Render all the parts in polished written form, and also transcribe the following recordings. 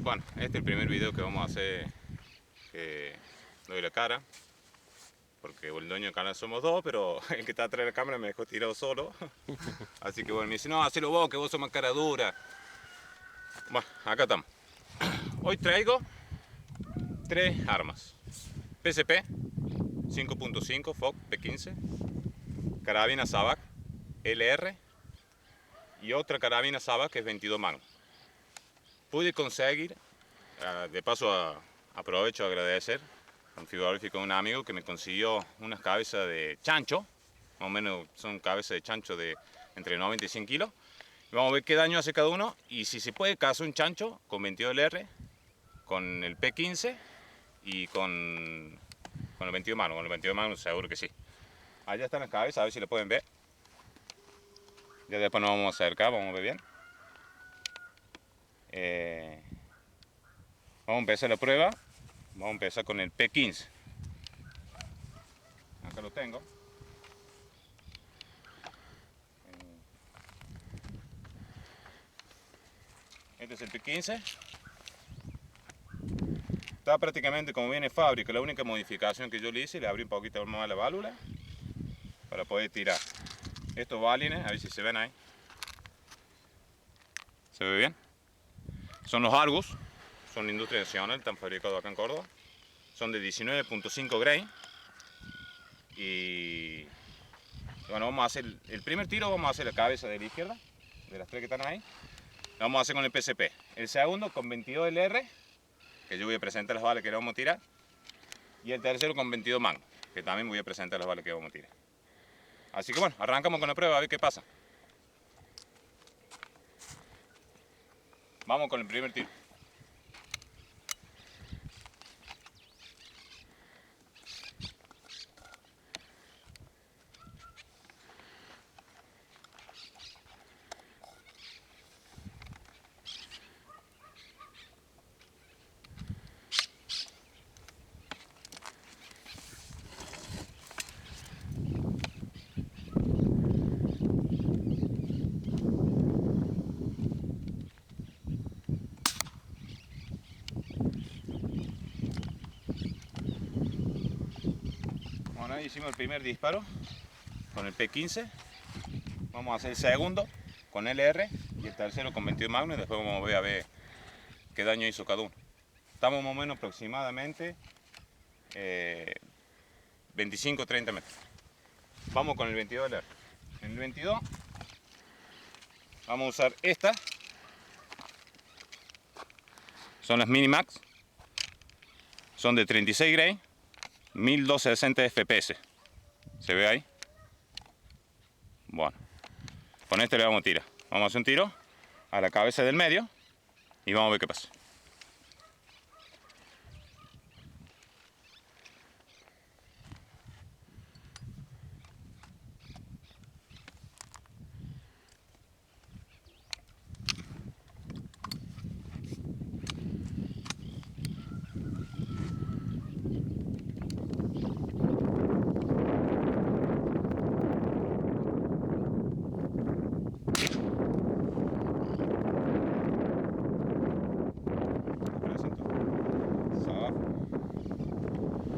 bueno, este es el primer video que vamos a hacer, que doy la cara, porque el dueño del canal somos dos, pero el que está atrás de la cámara me dejó tirado solo. Así que bueno, me dice, no, hacelo vos, que vos sos más cara dura. Bueno, acá estamos. Hoy traigo tres armas. PSP 5.5 FOC P15, carabina Savak LR y otra carabina Savak que es 22 Magnum. Pude conseguir, de paso aprovecho a agradecer a un frigorífico de un amigo que me consiguió unas cabezas de chancho, más o menos son cabezas de chancho de entre 90 y 100 kilos. Y vamos a ver qué daño hace cada uno y si se puede cazar un chancho con 22 LR, con el P15 y con el 22 Magnum. Con el 22 Magnum seguro que sí. Allá están las cabezas, a ver si lo pueden ver. Ya después nos vamos a acercar, vamos a ver bien. Vamos a empezar la prueba. Vamos a empezar con el P15. Acá lo tengo. Este es el P15. Está prácticamente como viene de fábrica. La única modificación que yo le hice, le abrí un poquito más la válvula para poder tirar. Estos balines, a ver si se ven ahí. ¿Se ve bien? Son los Argus. Son de industria nacional, están fabricados acá en Córdoba. Son de 19.5 grain. Y bueno, vamos a hacer el primer tiro, vamos a hacer la cabeza de la izquierda, de las tres que están ahí. Lo vamos a hacer con el PSP. El segundo con 22 LR, que yo voy a presentar las balas que le vamos a tirar. Y el tercero con 22 Magnum, que también voy a presentar las balas que vamos a tirar. Así que bueno, arrancamos con la prueba a ver qué pasa. Vamos con el primer tiro. Bueno, ahí hicimos el primer disparo con el P15. Vamos a hacer el segundo con LR y el tercero con 22 Magnum y después vamos a ver qué daño hizo cada uno. Estamos más o menos aproximadamente 25-30 metros. Vamos con el 22 LR. En el 22 vamos a usar estas. Son las Minimax. Son de 36 grain, 1260 FPS. ¿Se ve ahí? Bueno, con este le vamos a tirar. Vamos a hacer un tiro a la cabeza del medio y vamos a ver qué pasa.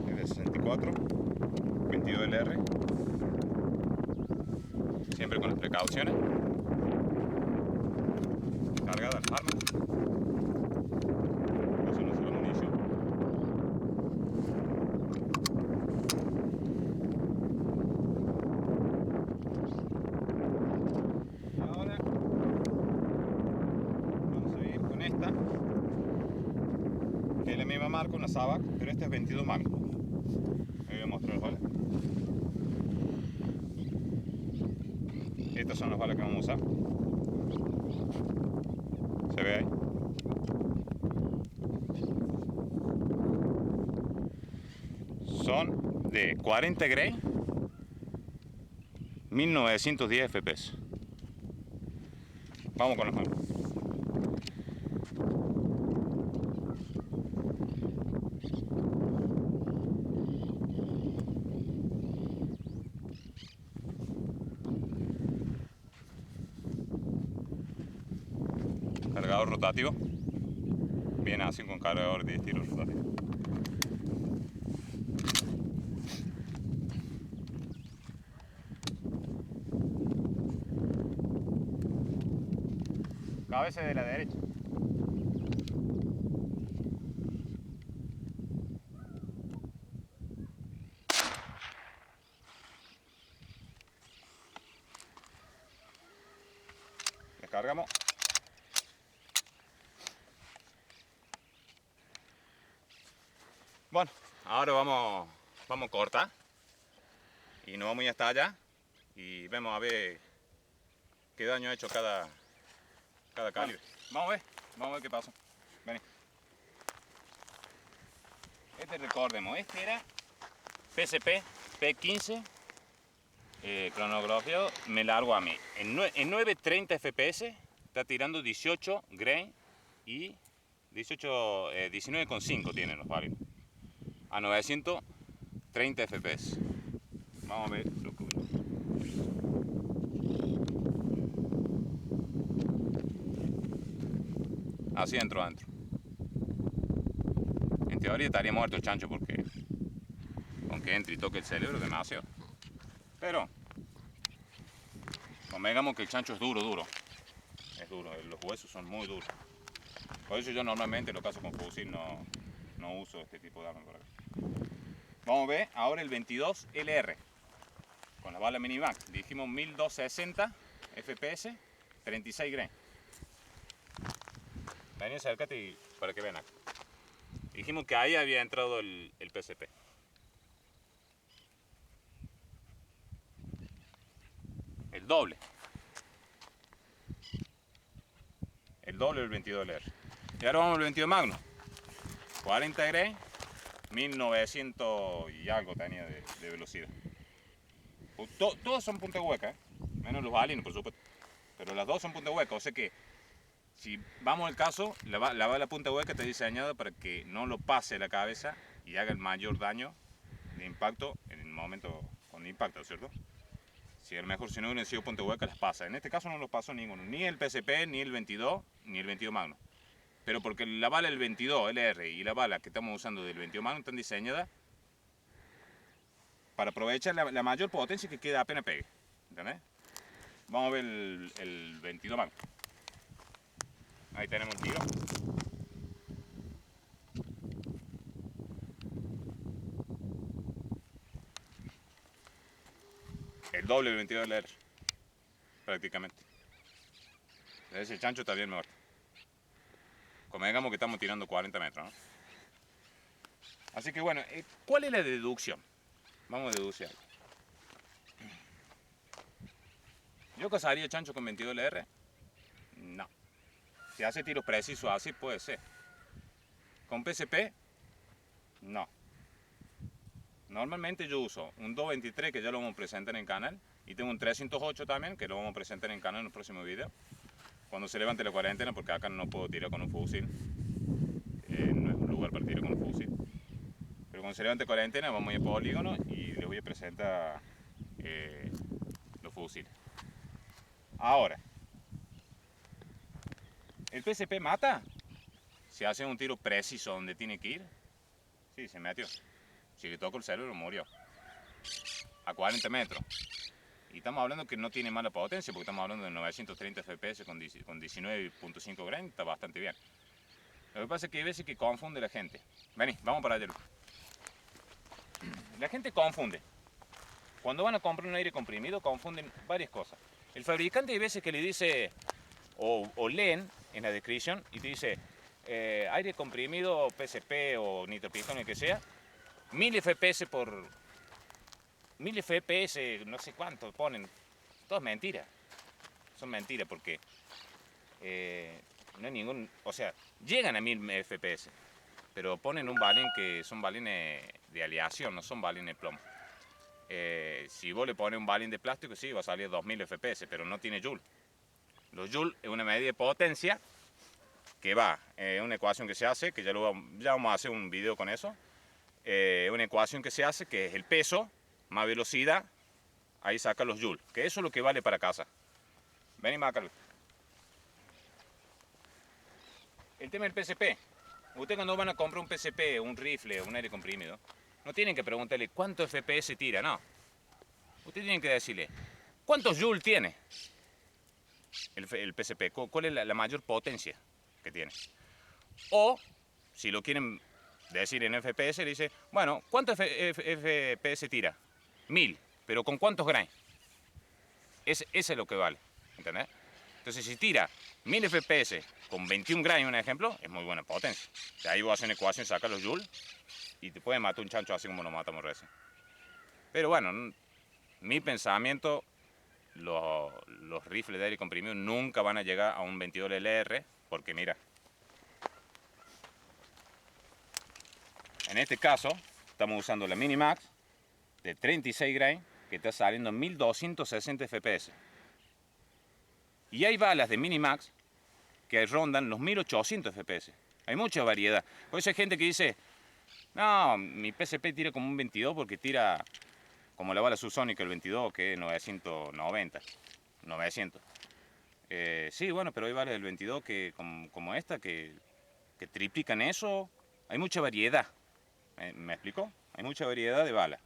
Es de 64, 22 LR, siempre con las precauciones. Cargada el arma, no se nos la munición. Y ahora vamos a ir con esta, que es la misma marca, una Savak, pero esta es 22 Magnum. Voy a mostrar las balas. Estas son las balas que vamos a usar. ¿Se ve ahí? Son de 40 grain, 1910 FPS. Vamos con las manos. Cargador rotativo. Bien. viene así con cargador de estilo rotatorio. Cabeza de la derecha. Descargamos. Bueno, ahora vamos a cortar y nos vamos a ir hasta allá y vemos a ver qué daño ha hecho cada calibre. Vamos a ver qué pasó. Vení. Recordemos, este era PSP P15 cronografiado, me largo a mí. En 930 FPS está tirando 18 grain y 19,5 tienen los balines. A 930 FPS. Vamos a ver lo que uno. Así adentro. En teoría estaría muerto el chancho porque con que entre y toque el cerebro demasiado. Pero convengamos que el chancho es duro. Es duro, los huesos son muy duros. Por eso yo normalmente lo caso con fusil, no uso este tipo de arma por acá. Vamos a ver ahora el 22 LR con la bala Minimac. Dijimos 1260 FPS, 36 grain. Vení, acércate y para que vean acá. Dijimos que ahí había entrado el PSP. El doble. El doble del 22 LR. Y ahora vamos al 22 Magnum. 40 grain, 1900 y algo tenía de velocidad. Todos son punta hueca, menos los balines por supuesto. Pero las dos son punta hueca, o sea que si vamos al caso, la bala punta hueca está diseñada para que no lo pase la cabeza y haga el mayor daño de impacto en el momento con el impacto, ¿cierto? Si a lo mejor si no hubiera sido punta hueca las pasa. En este caso no los pasó ninguno, ni el PSP, ni el 22, ni el 22 Magnum. Pero porque la bala del 22 LR y la bala que estamos usando del 22 Magnum están diseñadas para aprovechar la mayor potencia que queda apenas pegue. ¿Entendés? Vamos a ver el 22 Magnum. Ahí tenemos el tiro. El doble del 22 LR. Prácticamente. Ese chancho está bien muerto. Convengamos que estamos tirando 40 metros, ¿no? Así que bueno, ¿cuál es la deducción? Vamos a deducir algo. ¿Yo cazaría chancho con 22 LR? No. Si hace tiros precisos así, puede ser. ¿Con PSP? No. Normalmente yo uso un 223 que ya lo vamos a presentar en el canal. Y tengo un 308 también que lo vamos a presentar en el canal en el próximo video. Cuando se levante la cuarentena, porque acá no puedo tirar con un fusil. No es un lugar para tirar con un fusil. Pero cuando se levante la cuarentena vamos a ir a polígono y les voy a presentar los fusiles. Ahora, ¿el PSP mata? Si hace un tiro preciso donde tiene que ir, sí, se metió. Si le toco el cerebro, murió. A 40 metros. Y estamos hablando que no tiene mala potencia, porque estamos hablando de 930 FPS con 19.5 grain, está bastante bien. Lo que pasa es que hay veces que confunde la gente. Vení, vamos para allá. La gente confunde. Cuando van a comprar un aire comprimido, confunden varias cosas. El fabricante hay veces que le dice, o leen en la descripción, y te dice, aire comprimido, PSP o nitropistón, el que sea, 1000 FPS por... 1000 FPS, no sé cuánto ponen. Todo es mentira. Son mentiras porque no hay ningún... O sea, llegan a 1000 FPS, pero ponen un balín que son balines de aleación, no son balines de plomo. Si vos le pones un balín de plástico, sí, va a salir 2000 FPS, pero no tiene joule. Los joule es una medida de potencia que va, una ecuación que se hace, que ya vamos a hacer un video con eso. Una ecuación que se hace, que es el peso más velocidad, ahí saca los joules, que eso es lo que vale para casa. Ven y más acá. El tema del PSP, Ustedes cuando van a comprar un PSP, un rifle, un aire comprimido, no tienen que preguntarle cuánto FPS tira, no. Ustedes tienen que decirle, ¿cuántos joules tiene el PSP? ¿Cuál es la mayor potencia que tiene? O, si lo quieren decir en FPS, le dice, bueno, ¿cuánto FPS tira? 1000, pero ¿con cuántos grains? Ese es lo que vale, ¿entendés? Entonces, si tira 1000 FPS con 21 grains, un ejemplo, es muy buena potencia. De ahí vos haces una ecuación, sacas los joules y te puede matar un chancho así como nos matamos recién. Pero bueno, mi pensamiento, los rifles de aire comprimido nunca van a llegar a un 22 LR, porque mira, en este caso estamos usando la Minimax de 36 grains que está saliendo en 1260 FPS. Y hay balas de Minimax que rondan los 1800 FPS. Hay mucha variedad. Por eso hay gente que dice, no, mi PSP tira como un 22 porque tira como la bala Subsonic el 22, que es 990, 900. Sí, bueno, pero hay balas del 22 que, como esta que triplican eso. Hay mucha variedad. ¿Me explico? Hay mucha variedad de balas.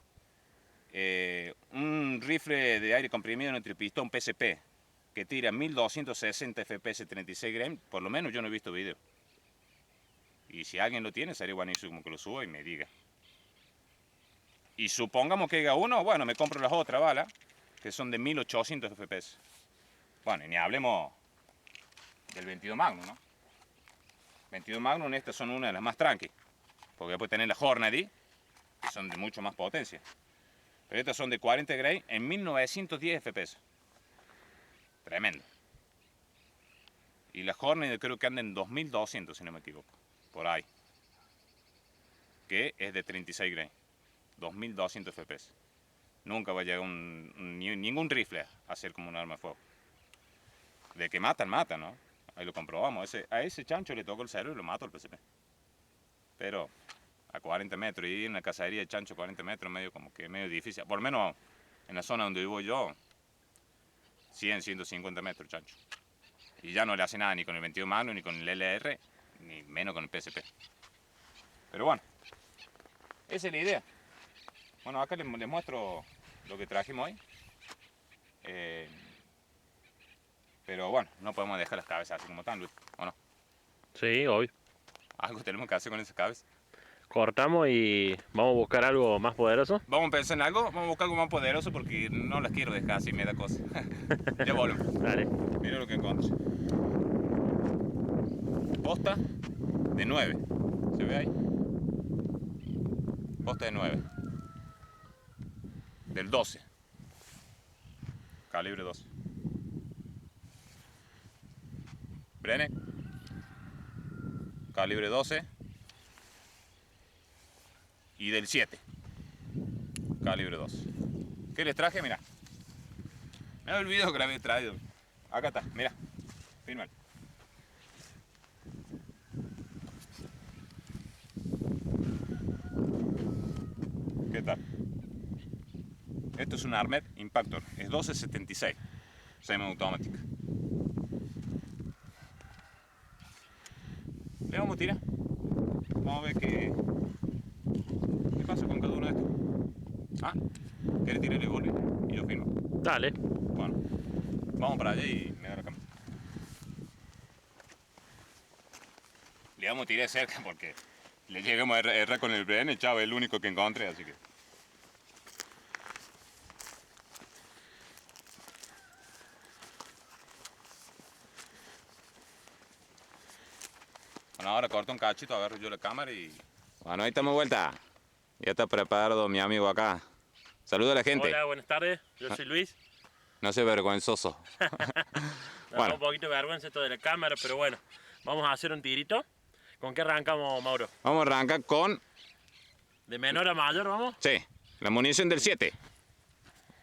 Un rifle de aire comprimido en el tripistón PSP que tira 1260 FPS 36 grains, por lo menos yo no he visto video. Y si alguien lo tiene, sería buenísimo que lo suba y me diga. Y supongamos que haya uno, bueno, me compro las otras balas, que son de 1800 FPS. Bueno, y ni hablemos del 22 Magnum, ¿no? 22 Magnum, estas son una de las más tranqui, porque después tenés la Hornady, que son de mucho más potencia. Pero estas son de 40 grains en 1910 FPS. Tremendo. Y la Hornady creo que anda en 2200, si no me equivoco. Por ahí. Que es de 36 grains. 2200 FPS. Nunca va a llegar ningún rifle a ser como un arma de fuego. De que matan, matan, ¿no? Ahí lo comprobamos. A ese chancho le tocó el cerebro y lo mató el PSP. Pero a 40 metros, y en una cacería de chancho a 40 metros, medio difícil. Por lo menos en la zona donde vivo yo, 100, 150 metros chancho. Y ya no le hace nada ni con el 22 Magnum, ni con el LR, ni menos con el PSP. Pero bueno, esa es la idea. Bueno, acá les muestro lo que trajimos hoy. Pero bueno, no podemos dejar las cabezas así como están, Luis, ¿o no? Sí, hoy. Algo tenemos que hacer con esas cabezas. Cortamos y vamos a buscar algo más poderoso. Vamos a pensar en algo, vamos a buscar algo más poderoso porque no las quiero dejar así, me da cosa. Ya volvemos. Dale. Mira lo que encontré. Posta de 9. ¿Se ve ahí? Posta de 9. Del 12. Calibre 12. Brenner. Calibre 12. Y del 7. Calibre 12. ¿Qué les traje? Mira. Me había olvidado que lo había traído. Acá está, mira. Firma. ¿Qué tal? Esto es un Armet Impactor. Es 1276. Semiautomática. Le vamos a tirar. Vamos a ver qué pasa con cada uno de estos. Ah, ¿querés tirarle y volver? Y yo firmo. Dale. Bueno, vamos para allá y me da la cámara. Le vamos a tirar cerca porque le llegamos a errar con el Bren, chavo, es el único que encontré, así que. Bueno, ahora corto un cachito, agarro yo la cámara y... Bueno, ahí estamos de vuelta. Ya está preparado mi amigo acá. Saluda a la gente. Hola, buenas tardes. Yo soy Luis. No seas vergonzoso. Nos da un poquito de vergüenza esto de la cámara, pero bueno. Vamos a hacer un tirito. ¿Con qué arrancamos, Mauro? Vamos a arrancar con... ¿De menor a mayor, vamos? Sí, la munición del 7.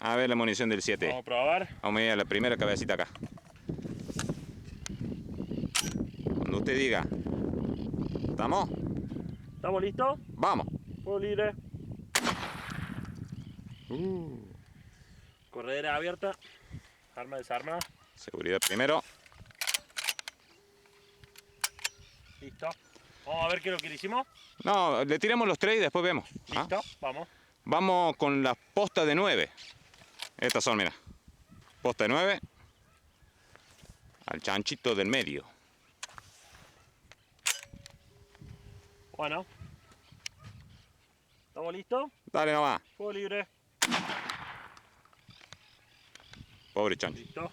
A ver la munición del 7. Vamos a probar. Vamos a ir a la primera cabecita acá. Cuando usted diga. ¿Estamos? ¿Estamos listos? Vamos. Fuego libre. Corredera abierta. Arma desarmada. Seguridad primero. Listo. Vamos a ver qué es lo que le hicimos. No, le tiramos los 3 y después vemos. ¿Ah? Listo, vamos. Vamos con las postas de 9. Estas son, mira. Posta de 9 al chanchito del medio. Bueno. ¿Estamos listos? Dale nomás. Fuego libre. Pobre chancho. Listo.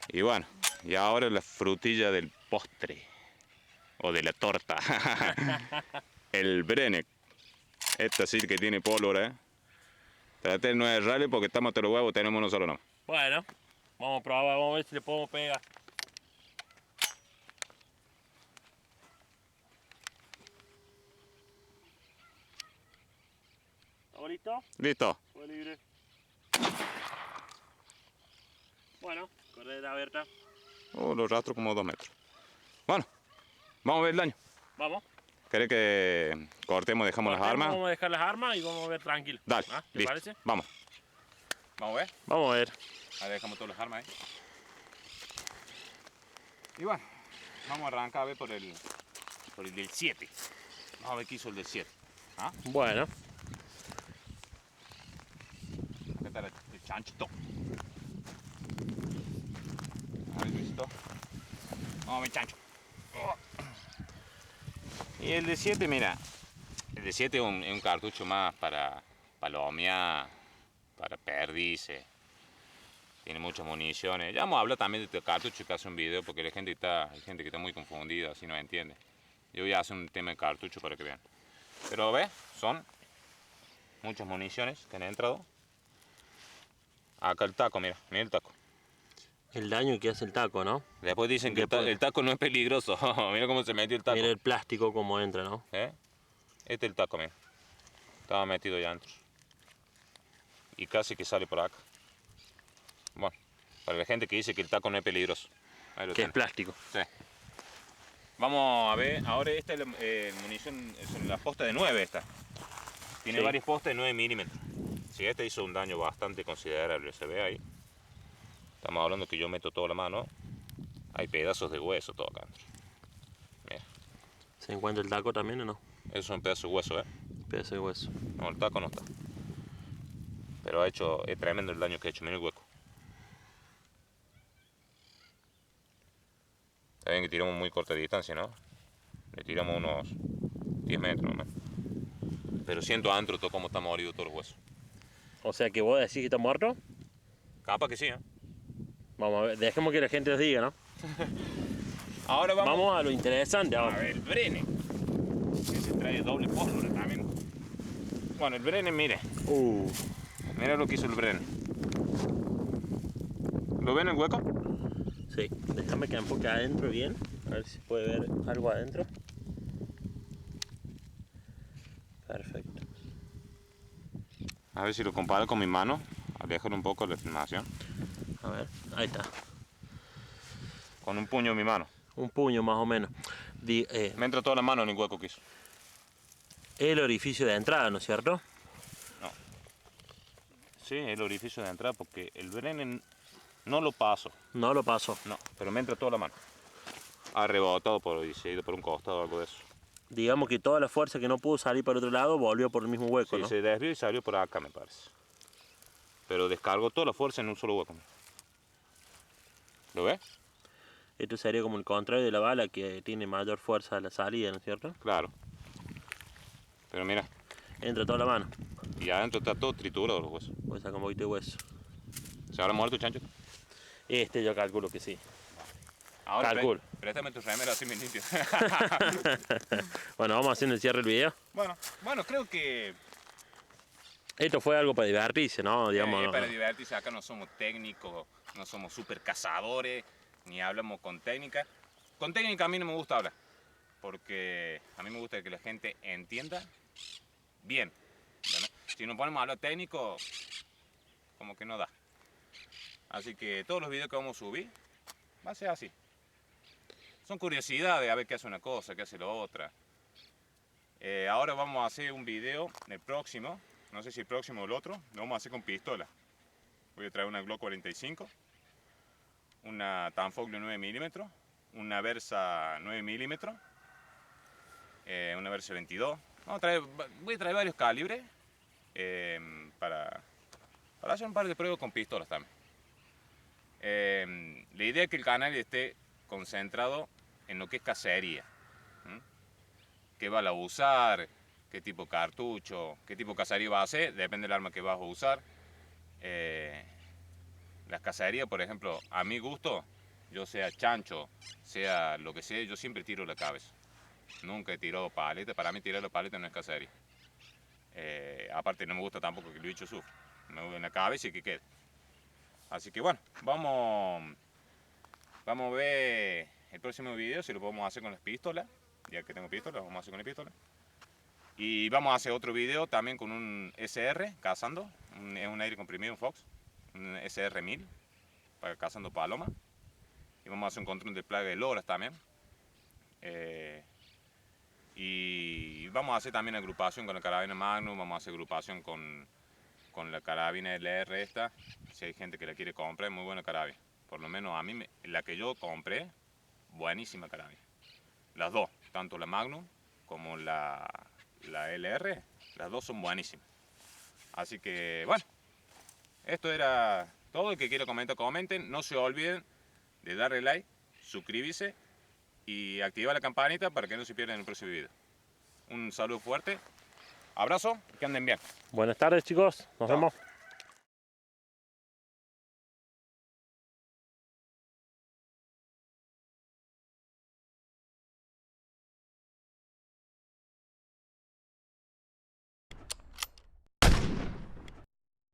Y bueno, y ahora la frutilla del postre. O de la torta. El Brenek. Esta sí que tiene pólvora, ¿eh? Traté de no errarle porque estamos hasta los huevos, tenemos uno solo nomás. Bueno, vamos a probar, vamos a ver si le podemos pegar. ¿Estamos listos? Listo. Fuego libre. Bueno, corredera abierta. Los rastros como 2 metros. Bueno, vamos a ver el daño. Vamos. ¿Querés que cortemos, dejamos las armas? Vamos a dejar las armas y vamos a ver tranquilo. Dale, ¿Ah? ¿Te listo. parece? Vamos. Vamos a ver. Vamos a ver. Ahí dejamos todas las armas ahí. Y bueno, vamos a arrancar a ver por el del 7. Vamos a ver qué hizo el del 7. ¿Ah? Bueno. Acá está el chanchito. A ver, Luisito. Vamos a ver el chancho. Y el de 7, mira. El de 7 es un cartucho más para palomear, para perdices. Tiene muchas municiones. Ya vamos a hablar también de este cartucho que hace un video porque hay gente que está muy confundida, así no entiende. Yo voy a hacer un tema de cartucho para que vean. Pero ves, son muchas municiones que han entrado. Acá el taco, mira el taco. El daño que hace el taco, ¿no? Después dicen que el taco no es peligroso. Mira cómo se metió el taco. Mira el plástico como entra, ¿no? Este es el taco, mira. Estaba metido ya adentro. Y casi que sale por acá. Bueno, para la gente que dice que el taco no es peligroso. Ahí lo Que es tienen. plástico. Sí. Vamos a ver, ahora esta es la munición, es la posta de 9 esta. Tiene Sí. varias postas de 9 milímetros. Si esta hizo un daño bastante considerable, se ve ahí. Estamos hablando que yo meto toda la mano. Hay pedazos de hueso todo acá adentro. Mira, ¿Se encuentra el taco también o no? eso es un pedazo de hueso, Pedazo de hueso. No, el taco no está. Pero es tremendo el daño que ha hecho, mira el hueco. Está bien que tiramos muy corta distancia, ¿no? Le tiramos unos 10 metros nomás. Pero siento adentro todo como está morido todos los huesos. O sea que vos decís que está muerto. Capaz que sí, ¿eh? Vamos a ver, dejemos que la gente nos diga, ¿no? Ahora Vamos a lo interesante a ahora. ver el Brenek. Ese trae doble pólvora también. Bueno, el Brenek, mire. Mira lo que hizo el Brenek. ¿Lo ven el hueco? Sí, déjame que enfoque adentro bien. A ver si puede ver algo adentro. Perfecto. A ver si lo comparo con mi mano. Alejar un poco la filmación. A ver, ahí está. Con un puño en mi mano. Un puño más o menos. Me entra toda la mano en el hueco que hizo. El orificio de entrada, ¿no es cierto? No. Sí, el orificio de entrada porque el Brenek no lo paso. No lo pasó. No, pero me entra toda la mano. Ha rebotado y se ha ido por un costado o algo de eso. Digamos que toda la fuerza que no pudo salir para otro lado volvió por el mismo hueco, Sí, ¿no? se desvió y salió por acá, me parece. Pero descargó toda la fuerza en un solo hueco. ¿Lo ves? Esto sería como el contrario de la bala que tiene mayor fuerza a la salida, ¿no es cierto? Claro. Pero mira, Entra toda la mano. y adentro está todo triturado los huesos. Voy a sacar un poquito de hueso. ¿Se habrá muerto, chancho? Este yo calculo que sí. Ahora, Calculo. préstame tu remera así me limpio. Bueno, vamos haciendo el cierre del video. Bueno, creo que Esto fue algo para divertirse, ¿no? Digamos, para divertirse. Acá no somos técnicos, no somos super cazadores, ni hablamos con técnica. Con técnica a mí no me gusta hablar, porque a mí me gusta que la gente entienda bien. ¿No? Si nos ponemos a hablar técnico, como que no da. Así que todos los videos que vamos a subir, va a ser así. Son curiosidades, a ver qué hace una cosa, qué hace la otra. Ahora vamos a hacer un video, el próximo, no sé si el próximo o el otro, lo vamos a hacer con pistola. Voy a traer una Glock 45, una Tanfoglio 9 milímetros, una Versa 9 milímetros una Versa 22. Voy a traer varios calibres para hacer un par de pruebas con pistolas también. La idea es que el canal esté concentrado en lo que es cacería. ¿Qué bala a usar? ¿Qué tipo de cartucho? ¿Qué tipo de cacería vas a hacer? Depende del arma que vas a usar. Las cacerías, por ejemplo, a mi gusto, yo sea chancho, sea lo que sea, yo siempre tiro la cabeza. Nunca he tirado paleta. Para mí tirar la paleta no es cacería. Aparte no me gusta tampoco que el bicho sufra. Me voy en la cabeza y que quede. Así que bueno, vamos a ver el próximo video si lo podemos hacer con las pistolas. Ya que tengo pistolas, vamos a hacer con la pistola. Y vamos a hacer otro video también con un SR cazando. Es un aire comprimido, un Fox. Un SR-1000 para cazando paloma. Y vamos a hacer un control de plaga de loras también. Y vamos a hacer también agrupación con la carabina Magnum. Vamos a hacer agrupación con la carabina LR esta. Si hay gente que la quiere comprar, es muy buena carabina. Por lo menos a mí, la que yo compré, buenísima carabina. Las dos, tanto la Magnum como la LR, las dos son buenísimas. Así que bueno, esto era todo. El que quiera comentar, comenten. No se olviden de darle like, suscribirse y activar la campanita para que no se pierdan el próximo video. Un saludo fuerte, abrazo, que anden bien. Buenas tardes, chicos, nos vemos.